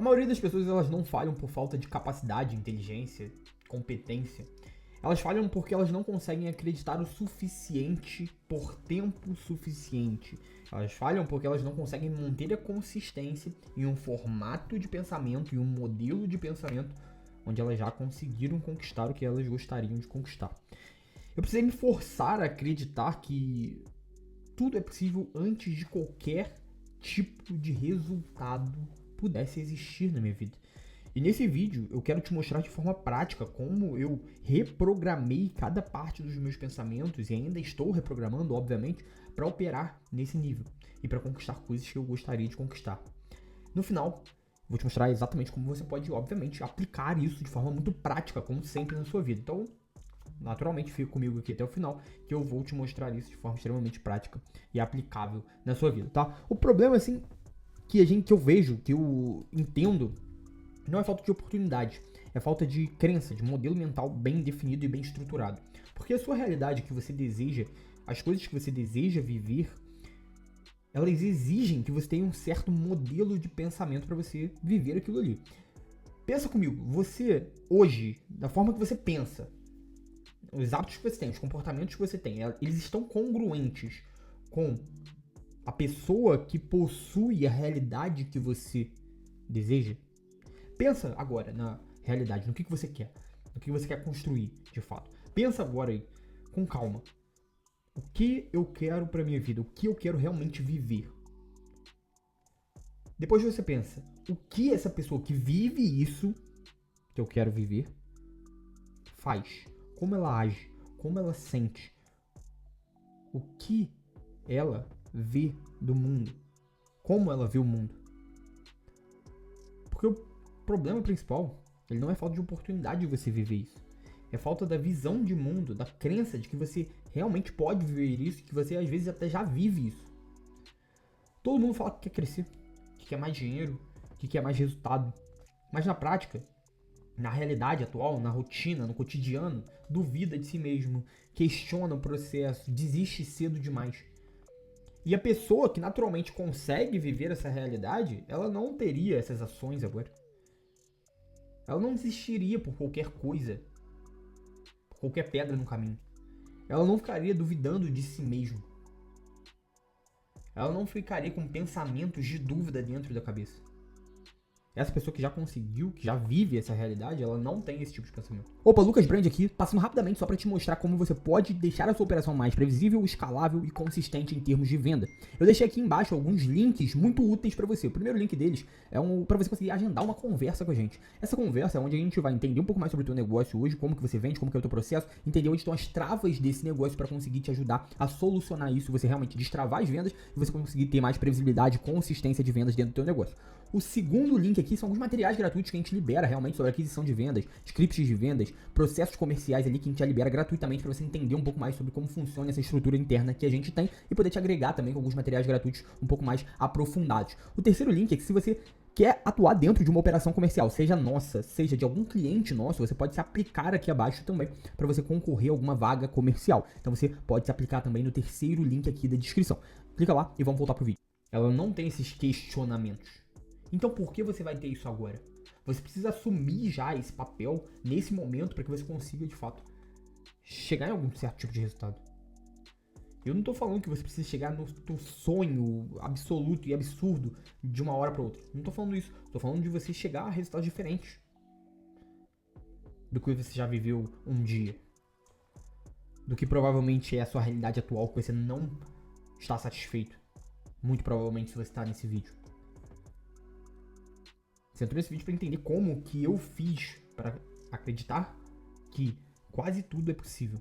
maioria das pessoas, elas não falham por falta de capacidade, inteligência, competência. Elas falham porque elas não conseguem acreditar o suficiente por tempo suficiente. Elas falham porque elas não conseguem manter a consistência em um formato de pensamento e um modelo de pensamento onde elas já conseguiram conquistar o que elas gostariam de conquistar. Eu precisei me forçar a acreditar que tudo é possível antes de qualquer tipo de resultado pudesse existir na minha vida. E nesse vídeo eu quero te mostrar de forma prática como eu reprogramei cada parte dos meus pensamentos e ainda estou reprogramando, obviamente, para operar nesse nível e para conquistar coisas que eu gostaria de conquistar. No final, vou te mostrar exatamente como você pode, obviamente, aplicar isso de forma muito prática, como sempre na sua vida. Então, naturalmente, fica comigo aqui até o final, que eu vou te mostrar isso de forma extremamente prática e aplicável na sua vida, tá? O problema, assim, que eu vejo, que eu entendo, não é falta de oportunidade, é falta de crença, de modelo mental bem definido e bem estruturado. Porque a sua realidade que você deseja, as coisas que você deseja viver, elas exigem que você tenha um certo modelo de pensamento para você viver aquilo ali. Pensa comigo, você hoje, da forma que você pensa, os hábitos que você tem, os comportamentos que você tem, eles estão congruentes com a pessoa que possui a realidade que você deseja? Pensa agora na realidade, no que você quer, no que você quer construir, de fato. Pensa agora aí, com calma. O que eu quero pra minha vida? O que eu quero realmente viver? Depois você pensa, o que essa pessoa que vive isso que eu quero viver faz? Como ela age? Como ela sente? O que ela vê do mundo? Como ela vê o mundo? Porque o problema principal, ele não é falta de oportunidade de você viver isso. É falta da visão de mundo, da crença de que você realmente pode viver isso, que você às vezes até já vive isso. Todo mundo fala que quer crescer, que quer mais dinheiro, que quer mais resultado. Mas na prática, na realidade atual, na rotina, no cotidiano, duvida de si mesmo, questiona o processo, desiste cedo demais. E a pessoa que naturalmente consegue viver essa realidade, ela não teria essas ações agora. Ela não desistiria por qualquer coisa, por qualquer pedra no caminho. Ela não ficaria duvidando de si mesmo. Ela não ficaria com pensamentos de dúvida dentro da cabeça. Essa pessoa que já conseguiu, que já vive essa realidade, ela não tem esse tipo de pensamento. Opa, Lucas Brand aqui, passando rapidamente só para te mostrar como você pode deixar a sua operação mais previsível, escalável e consistente em termos de venda. Eu deixei aqui embaixo alguns links muito úteis para você. O primeiro link deles é para você conseguir agendar uma conversa com a gente. Essa conversa é onde a gente vai entender um pouco mais sobre o teu negócio hoje, como que você vende, como que é o teu processo, entender onde estão as travas desse negócio para conseguir te ajudar a solucionar isso, você realmente destravar as vendas e você conseguir ter mais previsibilidade e consistência de vendas dentro do teu negócio. O segundo link aqui são alguns materiais gratuitos que a gente libera realmente sobre aquisição de vendas, scripts de vendas, processos comerciais ali que a gente já libera gratuitamente para você entender um pouco mais sobre como funciona essa estrutura interna que a gente tem e poder te agregar também com alguns materiais gratuitos um pouco mais aprofundados. O terceiro link é que se você quer atuar dentro de uma operação comercial, seja nossa, seja de algum cliente nosso, você pode se aplicar aqui abaixo também para você concorrer a alguma vaga comercial. Então você pode se aplicar também no terceiro link aqui da descrição. Clica lá e vamos voltar pro vídeo. Ela não tem esses questionamentos. Então por que você vai ter isso agora? Você precisa assumir já esse papel nesse momento para que você consiga de fato chegar em algum certo tipo de resultado. Eu não estou falando que você precisa chegar no teu sonho absoluto e absurdo de uma hora para outra. Não estou falando isso. Estou falando de você chegar a resultados diferentes do que você já viveu um dia. Do que provavelmente é a sua realidade atual que você não está satisfeito. Muito provavelmente se você está nesse vídeo. Você entrou nesse vídeo para entender como que eu fiz para acreditar que quase tudo é possível.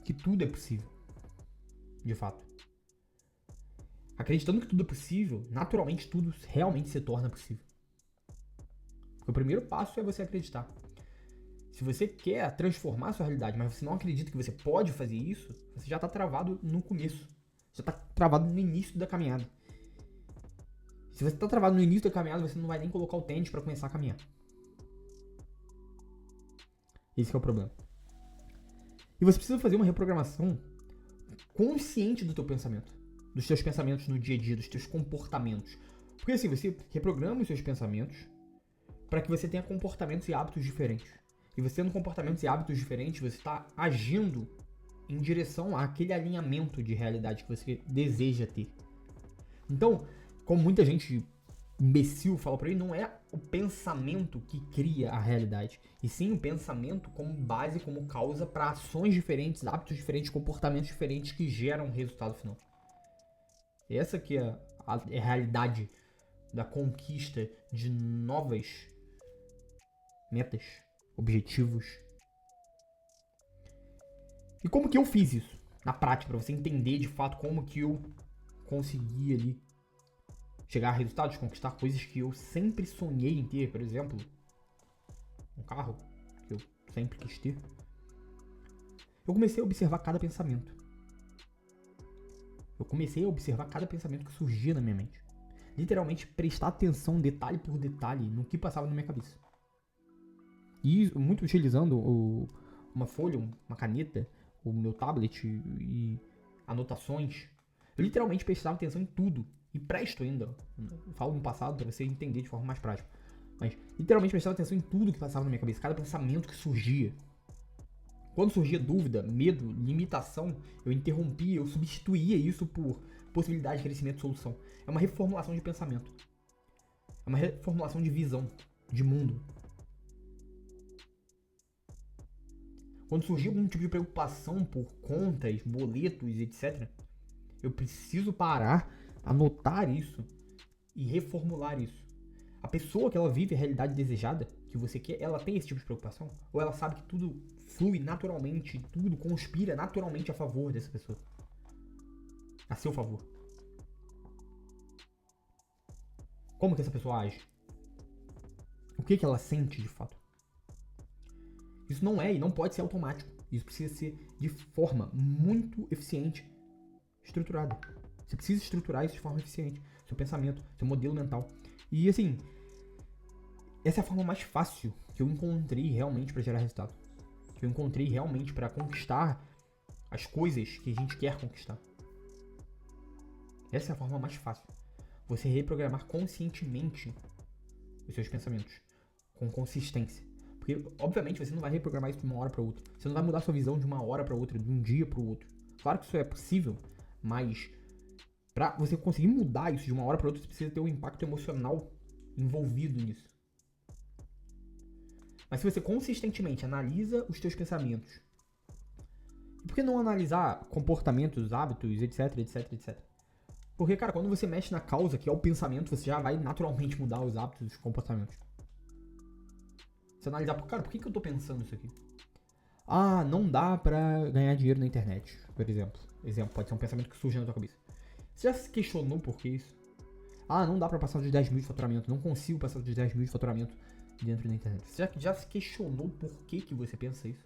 Que tudo é possível. De fato. Acreditando que tudo é possível, naturalmente tudo realmente se torna possível. Porque o primeiro passo é você acreditar. Se você quer transformar a sua realidade, mas você não acredita que você pode fazer isso, você já está travado no começo. Você está travado no início da caminhada. Se você está travado no início da caminhada, você não vai nem colocar o tênis para começar a caminhar. Esse que é o problema. E você precisa fazer uma reprogramação consciente do teu pensamento. Dos teus pensamentos no dia a dia, dos teus comportamentos. Porque assim, você reprograma os seus pensamentos para que você tenha comportamentos e hábitos diferentes. E você tendo comportamentos e hábitos diferentes, você está agindo em direção àquele alinhamento de realidade que você deseja ter. Então, como muita gente imbecil fala por aí, não é o pensamento que cria a realidade, e sim o pensamento como base, como causa para ações diferentes, hábitos diferentes, comportamentos diferentes que geram o resultado final. Essa que é a realidade da conquista de novas metas, objetivos. E como que eu fiz isso na prática, para você entender de fato como que eu consegui ali chegar a resultados, conquistar coisas que eu sempre sonhei em ter, por exemplo, um carro que eu sempre quis ter. Eu comecei a observar cada pensamento. Eu comecei a observar cada pensamento que surgia na minha mente. Literalmente prestar atenção detalhe por detalhe no que passava na minha cabeça. E muito utilizando uma folha, uma caneta, o meu tablet e anotações. Eu literalmente prestava atenção em tudo. E presto ainda. Eu falo no passado para você entender de forma mais prática. Mas literalmente prestava atenção em tudo que passava na minha cabeça. Cada pensamento que surgia. Quando surgia dúvida, medo, limitação, eu interrompia, eu substituía isso por possibilidade de crescimento e solução. É uma reformulação de pensamento. É uma reformulação de visão, de mundo. Quando surgia algum tipo de preocupação por contas, boletos, etc., eu preciso parar, anotar isso e reformular isso. A pessoa que ela vive a realidade desejada, que você quer, ela tem esse tipo de preocupação? Ou ela sabe que tudo flui naturalmente, tudo conspira naturalmente a favor dessa pessoa? A seu favor. Como que essa pessoa age? O que ela sente de fato? Isso não é e não pode ser automático. Isso precisa ser de forma muito eficiente, estruturada. Você precisa estruturar isso de forma eficiente. Seu pensamento, seu modelo mental. E assim, essa é a forma mais fácil que eu encontrei realmente para gerar resultado. Que eu encontrei realmente para conquistar as coisas que a gente quer conquistar. Essa é a forma mais fácil. Você reprogramar conscientemente os seus pensamentos. Com consistência. Porque, obviamente, você não vai reprogramar isso de uma hora para outra. Você não vai mudar sua visão de uma hora para outra, de um dia para o outro. Claro que isso é possível, mas para você conseguir mudar isso de uma hora para outra, você precisa ter um impacto emocional envolvido nisso. Mas se você consistentemente analisa os seus pensamentos, e por que não analisar comportamentos, hábitos, etc, etc, etc? Porque, cara, quando você mexe na causa, que é o pensamento, você já vai naturalmente mudar os hábitos, os comportamentos. Você analisar, cara, por que eu tô pensando isso aqui? Ah, não dá pra ganhar dinheiro na internet, por exemplo. Exemplo, pode ser um pensamento que surge na tua cabeça. Você já se questionou por que isso? Ah, não dá pra passar dos 10 mil de faturamento, não consigo passar dos 10 mil de faturamento dentro da internet. Você já se questionou por que você pensa isso?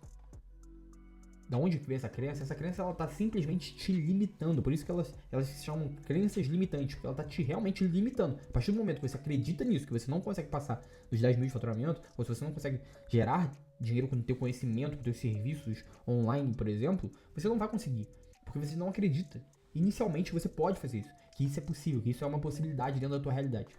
Da onde que vem essa crença? Essa crença, ela tá simplesmente te limitando. Por isso que elas se chamam crenças limitantes, porque ela tá te realmente limitando. A partir do momento que você acredita nisso, que você não consegue passar dos 10 mil de faturamento, ou se você não consegue gerar dinheiro com o teu conhecimento, com os teus serviços online, por exemplo, você não vai conseguir. Porque você não acredita. Inicialmente você pode fazer isso. Que isso é possível, que isso é uma possibilidade dentro da tua realidade.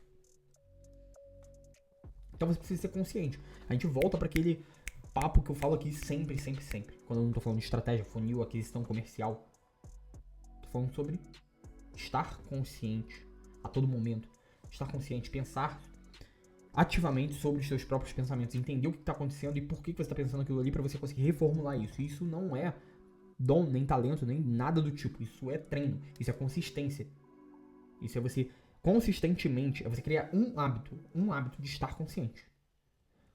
Então você precisa ser consciente. A gente volta para aquele papo que eu falo aqui sempre, sempre, sempre. Quando eu não tô falando de estratégia, funil, aquisição comercial. Tô falando sobre estar consciente a todo momento. Estar consciente, pensar ativamente sobre os seus próprios pensamentos. Entender o que tá acontecendo e por que você tá pensando aquilo ali para você conseguir reformular isso. Isso não é dom, nem talento, nem nada do tipo. Isso é treino. Isso é consistência. Isso é você consistentemente, é você criar um hábito de estar consciente.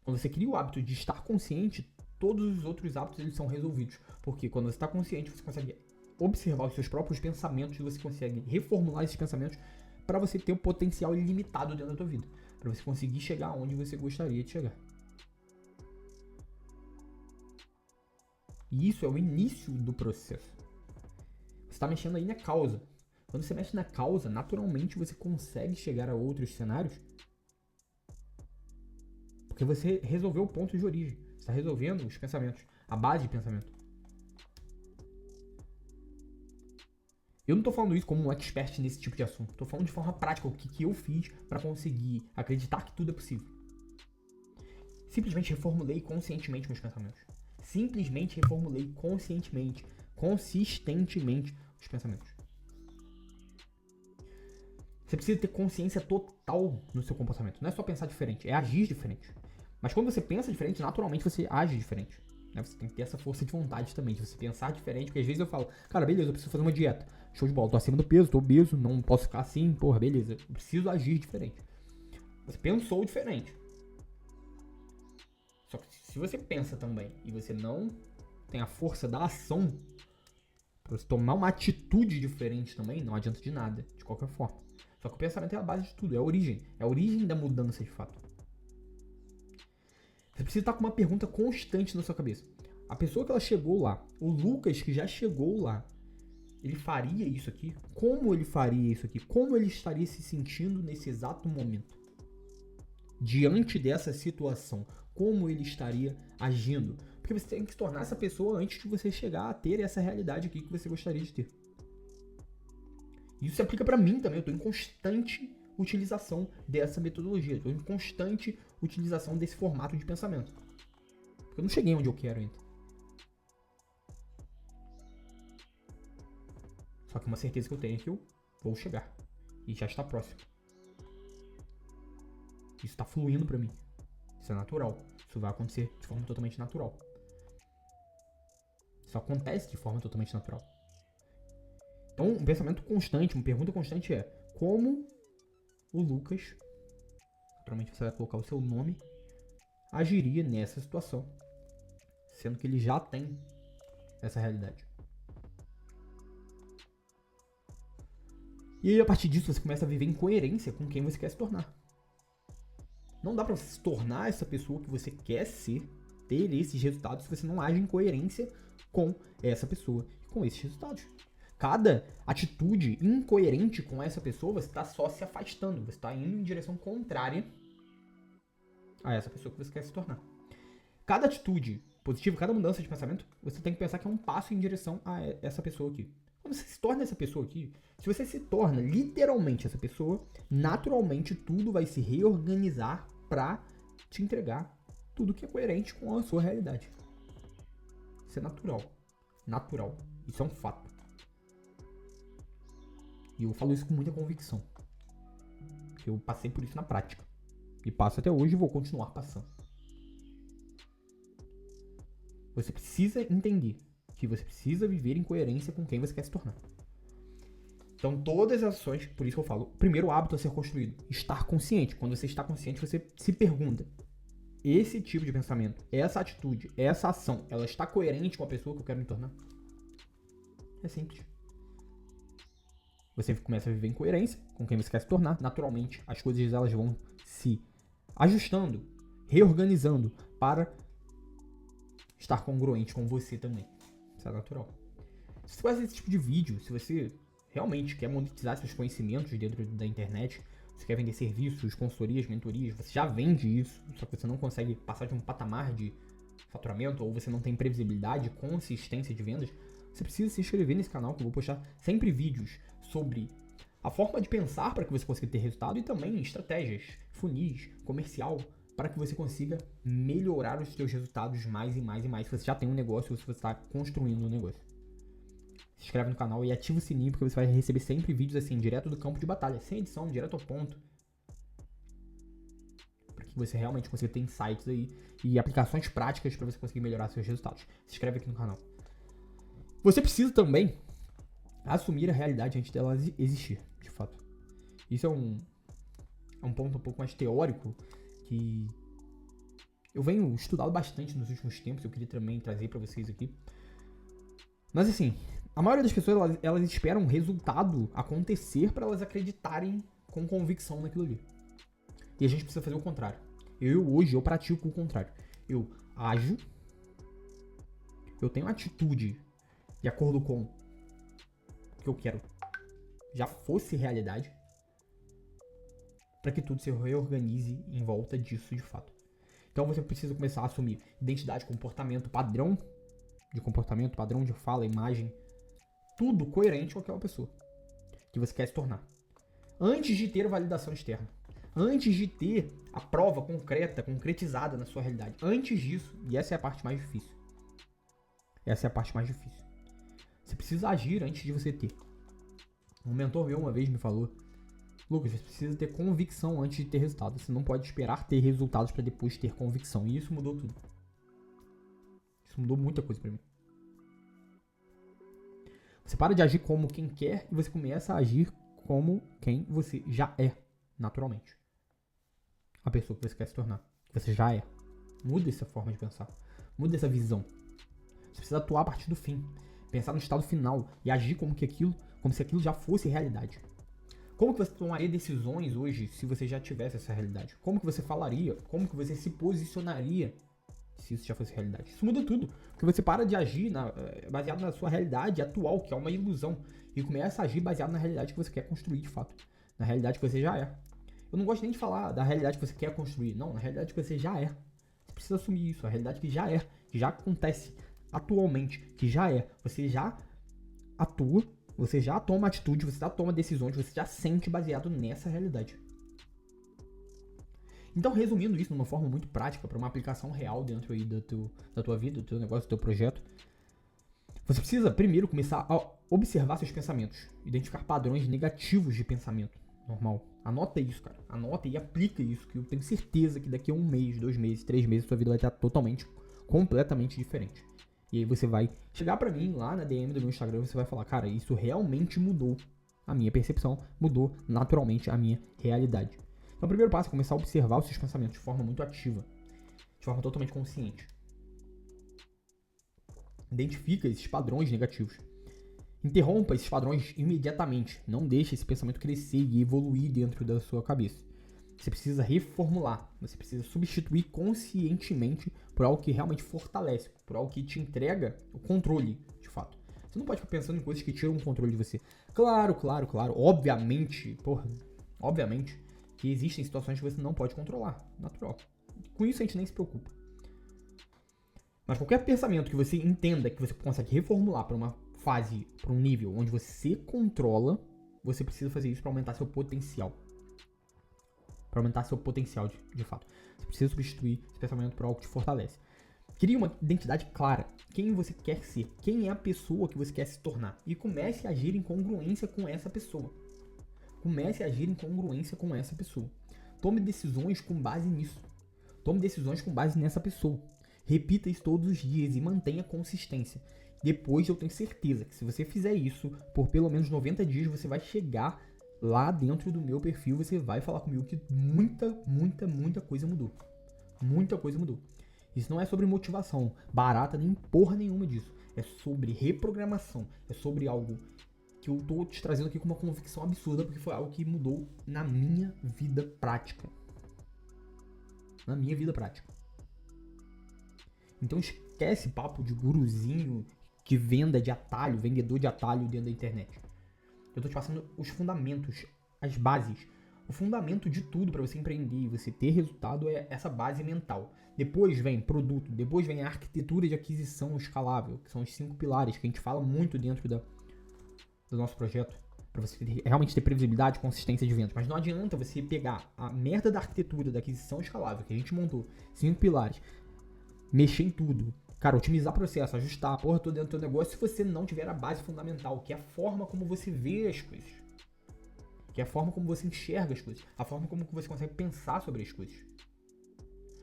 Quando você cria o hábito de estar consciente, todos os outros hábitos eles são resolvidos. Porque quando você está consciente, você consegue observar os seus próprios pensamentos e você consegue reformular esses pensamentos para você ter o potencial ilimitado dentro da tua vida. Para você conseguir chegar onde você gostaria de chegar. E isso é o início do processo. Você está mexendo aí na causa. Quando você mexe na causa, naturalmente você consegue chegar a outros cenários. Porque você resolveu o ponto de origem. Você está resolvendo os pensamentos, a base de pensamento. Eu não estou falando isso como um expert nesse tipo de assunto. Estou falando de forma prática o que eu fiz para conseguir acreditar que tudo é possível. Simplesmente reformulei conscientemente meus pensamentos. Simplesmente reformulei conscientemente, consistentemente os pensamentos. Você precisa ter consciência total no seu comportamento. Não é só pensar diferente, é agir diferente. Mas quando você pensa diferente, naturalmente você age diferente. Né? Você tem que ter essa força de vontade também, de você pensar diferente. Porque às vezes eu falo, cara, beleza, eu preciso fazer uma dieta. Show de bola, tô acima do peso, tô obeso, não posso ficar assim, porra, beleza. Eu preciso agir diferente. Você pensou diferente. Só que se você pensa também e você não tem a força da ação pra você tomar uma atitude diferente também, não adianta de nada, de qualquer forma. Só que o pensamento é a base de tudo, é a origem da mudança de fato. Você precisa estar com uma pergunta constante na sua cabeça. A pessoa que ela chegou lá, o Lucas que já chegou lá, ele faria isso aqui? Como ele faria isso aqui? Como ele estaria se sentindo nesse exato momento? Diante dessa situação, como ele estaria agindo? Porque você tem que se tornar essa pessoa antes de você chegar a ter essa realidade aqui que você gostaria de ter. Isso se aplica pra mim também, eu tô em constante utilização dessa metodologia, eu tô em constante utilização desse formato de pensamento. Porque eu não cheguei onde eu quero ainda. Só que uma certeza que eu tenho é que eu vou chegar. E já está próximo. Isso está fluindo pra mim. Isso é natural. Isso vai acontecer de forma totalmente natural. Isso acontece de forma totalmente natural. Então, um pensamento constante, uma pergunta constante é: como o Lucas, naturalmente você vai colocar o seu nome, agiria nessa situação? Sendo que ele já tem essa realidade. E aí, a partir disso, você começa a viver em coerência com quem você quer se tornar. Não dá pra você se tornar essa pessoa que você quer ser, ter esses resultados, se você não age em coerência com essa pessoa, com esses resultados. Cada atitude incoerente com essa pessoa, você está só se afastando, você está indo em direção contrária a essa pessoa que você quer se tornar. Cada atitude positiva, cada mudança de pensamento, você tem que pensar que é um passo em direção a essa pessoa aqui. Quando você se torna essa pessoa aqui, se você se torna literalmente essa pessoa, naturalmente tudo vai se reorganizar para te entregar tudo que é coerente com a sua realidade. Isso é natural. Natural. Isso é um fato. E eu falo isso com muita convicção. Porque eu passei por isso na prática. E passo até hoje e vou continuar passando. Você precisa entender que você precisa viver em coerência com quem você quer se tornar. Então todas as ações, por isso que eu falo, o primeiro hábito a ser construído, estar consciente. Quando você está consciente, você se pergunta: esse tipo de pensamento, essa atitude, essa ação, ela está coerente com a pessoa que eu quero me tornar? É simples. Você começa a viver em coerência com quem você quer se tornar. Naturalmente, as coisas elas vão se ajustando, reorganizando para estar congruente com você também. Isso é natural. Se você faz esse tipo de vídeo, se você realmente quer monetizar seus conhecimentos dentro da internet, você quer vender serviços, consultorias, mentorias, você já vende isso, só que você não consegue passar de um patamar de faturamento, ou você não tem previsibilidade, consistência de vendas, você precisa se inscrever nesse canal, que eu vou postar sempre vídeos sobre a forma de pensar para que você consiga ter resultado e também estratégias, funis, comercial, para que você consiga melhorar os seus resultados mais e mais e mais, se você já tem um negócio ou se você está construindo um negócio. Se inscreve no canal e ativa o sininho, porque você vai receber sempre vídeos assim, direto do campo de batalha, sem edição, direto ao ponto. Para que você realmente consiga ter insights aí e aplicações práticas para você conseguir melhorar seus resultados. Se inscreve aqui no canal. Você precisa também assumir a realidade antes dela existir, de fato. Isso é um ponto um pouco mais teórico que eu venho estudando bastante nos últimos tempos, eu queria também trazer para vocês aqui. Mas assim, a maioria das pessoas, elas esperam um resultado acontecer para elas acreditarem com convicção naquilo ali. E a gente precisa fazer o contrário. Hoje, eu pratico o contrário. Eu ajo, eu tenho atitude de acordo com o que eu quero já fosse realidade, para que tudo se reorganize em volta disso de fato. Então você precisa começar a assumir identidade, comportamento, padrão de comportamento, padrão de fala, imagem, tudo coerente com aquela pessoa que você quer se tornar. Antes de ter validação externa. Antes de ter a prova concreta, concretizada na sua realidade. Antes disso, e essa é a parte mais difícil. Essa é a parte mais difícil. Você precisa agir antes de você ter. Um mentor meu uma vez me falou: Lucas, você precisa ter convicção antes de ter resultado. Você não pode esperar ter resultados para depois ter convicção. E isso mudou tudo. Isso mudou muita coisa para mim. Você para de agir como quem quer e você começa a agir como quem você já é, naturalmente. A pessoa que você quer se tornar. Que você já é. Muda essa forma de pensar. Muda essa visão. Você precisa atuar a partir do fim. Pensar no estado final e agir como se aquilo já fosse realidade. Como que você tomaria decisões hoje se você já tivesse essa realidade? Como que você falaria? Como que você se posicionaria se isso já fosse realidade? Isso muda tudo. Porque você para de agir baseado na sua realidade atual, que é uma ilusão, e começa a agir baseado na realidade que você quer construir de fato. Na realidade que você já é. Eu não gosto nem de falar da realidade que você quer construir. Não, na realidade que você já é. Você precisa assumir isso. A realidade que já é. Que já acontece atualmente. Que já é. Você já atua. Você já toma atitude. Você já toma decisões. Você já sente baseado nessa realidade. Então, resumindo isso de uma forma muito prática, para uma aplicação real dentro aí da tua vida, do teu negócio, do teu projeto, você precisa primeiro começar a observar seus pensamentos, identificar padrões negativos de pensamento. Normal. Anota isso, cara. Anota e aplica isso, que eu tenho certeza que daqui a 1 mês, 2 meses, 3 meses, sua vida vai estar totalmente, completamente diferente. E aí você vai chegar pra mim lá na DM do meu Instagram e você vai falar: cara, isso realmente mudou a minha percepção, mudou naturalmente a minha realidade. Então o primeiro passo é começar a observar os seus pensamentos de forma muito ativa, de forma totalmente consciente. Identifica esses padrões negativos. Interrompa esses padrões imediatamente. Não deixe esse pensamento crescer e evoluir dentro da sua cabeça. Você precisa reformular. Você precisa substituir conscientemente por algo que realmente fortalece, por algo que te entrega o controle, de fato. Você não pode ficar pensando em coisas que tiram o controle de você. Claro. Obviamente que existem situações que você não pode controlar. Natural. Com isso a gente nem se preocupa. Mas qualquer pensamento que você entenda que você consegue reformular para uma fase, para um nível onde você controla, você precisa fazer isso para aumentar seu potencial. Para aumentar seu potencial de fato. Você precisa substituir esse pensamento por algo que te fortalece. Crie uma identidade clara. Quem você quer ser. Quem é a pessoa que você quer se tornar. E comece a agir em congruência com essa pessoa. Comece a agir em congruência com essa pessoa. Tome decisões com base nisso. Tome decisões com base nessa pessoa. Repita isso todos os dias e mantenha consistência. Depois eu tenho certeza que se você fizer isso por pelo menos 90 dias, você vai chegar lá dentro do meu perfil, você vai falar comigo que muita coisa mudou. Muita coisa mudou. Isso não é sobre motivação barata, nem porra nenhuma disso. É sobre reprogramação. É sobre algo que eu tô te trazendo aqui com uma convicção absurda, porque foi algo que mudou na minha vida prática. Na minha vida prática. Então esquece papo de guruzinho que venda de atalho, vendedor de atalho dentro da internet. Eu tô te passando os fundamentos, as bases. O fundamento de tudo para você empreender e você ter resultado é essa base mental. Depois vem produto, depois vem a arquitetura de aquisição escalável, que são os 5 pilares que a gente fala muito dentro do nosso projeto, para você realmente ter previsibilidade e consistência de vendas. Mas não adianta você pegar a merda da arquitetura da aquisição escalável que a gente montou, 5 pilares, mexer em tudo, cara, otimizar processo, ajustar a porra toda dentro do teu negócio se você não tiver a base fundamental, que é a forma como você vê as coisas, que é a forma como você enxerga as coisas, a forma como você consegue pensar sobre as coisas.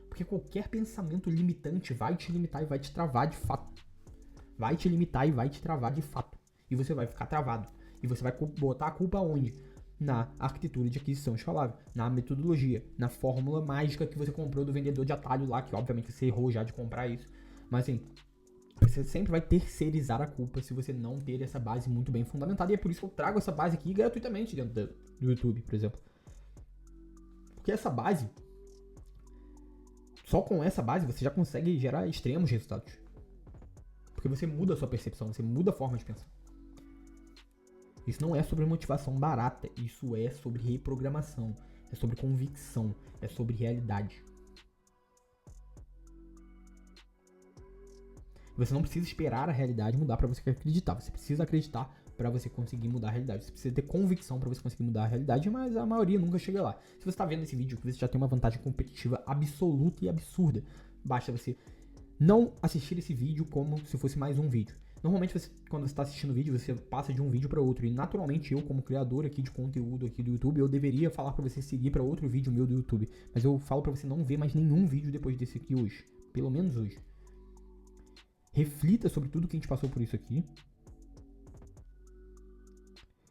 Porque qualquer pensamento limitante vai te limitar e vai te travar de fato. Vai te limitar e vai te travar de fato. E você vai ficar travado. E você vai botar a culpa onde? Na arquitetura de aquisição escalável, na metodologia, na fórmula mágica que você comprou do vendedor de atalho lá, que obviamente você errou já de comprar isso. Mas assim, você sempre vai terceirizar a culpa se você não ter essa base muito bem fundamentada. E é por isso que eu trago essa base aqui gratuitamente dentro do YouTube, por exemplo. Porque essa base, só com essa base você já consegue gerar extremos resultados. Porque você muda a sua percepção, você muda a forma de pensar. Isso não é sobre motivação barata, isso é sobre reprogramação, é sobre convicção, é sobre realidade. Você não precisa esperar a realidade mudar para você acreditar, você precisa acreditar pra você conseguir mudar a realidade. Você precisa ter convicção pra você conseguir mudar a realidade, mas a maioria nunca chega lá. Se você tá vendo esse vídeo, você já tem uma vantagem competitiva absoluta e absurda. Basta você não assistir esse vídeo como se fosse mais um vídeo. Normalmente, quando você está assistindo o vídeo, você passa de um vídeo para outro. E naturalmente, eu, como criador aqui de conteúdo aqui do YouTube, eu deveria falar para você seguir para outro vídeo meu do YouTube. Mas eu falo para você não ver mais nenhum vídeo depois desse aqui hoje. Pelo menos hoje. Reflita sobre tudo que a gente passou por isso aqui.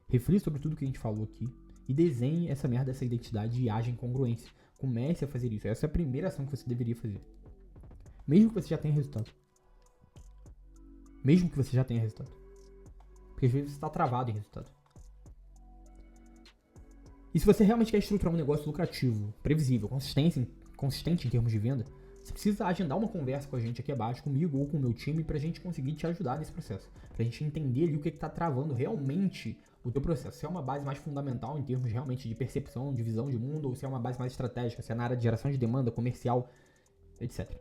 Reflita sobre tudo que a gente falou aqui. E desenhe essa merda, essa identidade e haja em congruência. Comece a fazer isso. Essa é a primeira ação que você deveria fazer. Mesmo que você já tenha resultado. Mesmo que você já tenha resultado. Porque às vezes você está travado em resultado. E se você realmente quer estruturar um negócio lucrativo, previsível, consistente em termos de venda, você precisa agendar uma conversa com a gente aqui abaixo, comigo ou com o meu time, pra gente conseguir te ajudar nesse processo. Pra gente entender ali o que está travando realmente o teu processo. Se é uma base mais fundamental em termos realmente de percepção, de visão de mundo, ou se é uma base mais estratégica, se é na área de geração de demanda, comercial, etc.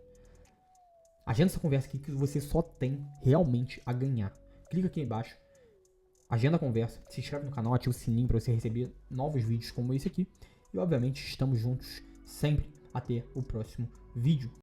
Agenda essa conversa aqui que você só tem realmente a ganhar. Clica aqui embaixo, agenda a conversa, se inscreve no canal, ativa o sininho para você receber novos vídeos como esse aqui. E obviamente estamos juntos sempre até o próximo vídeo.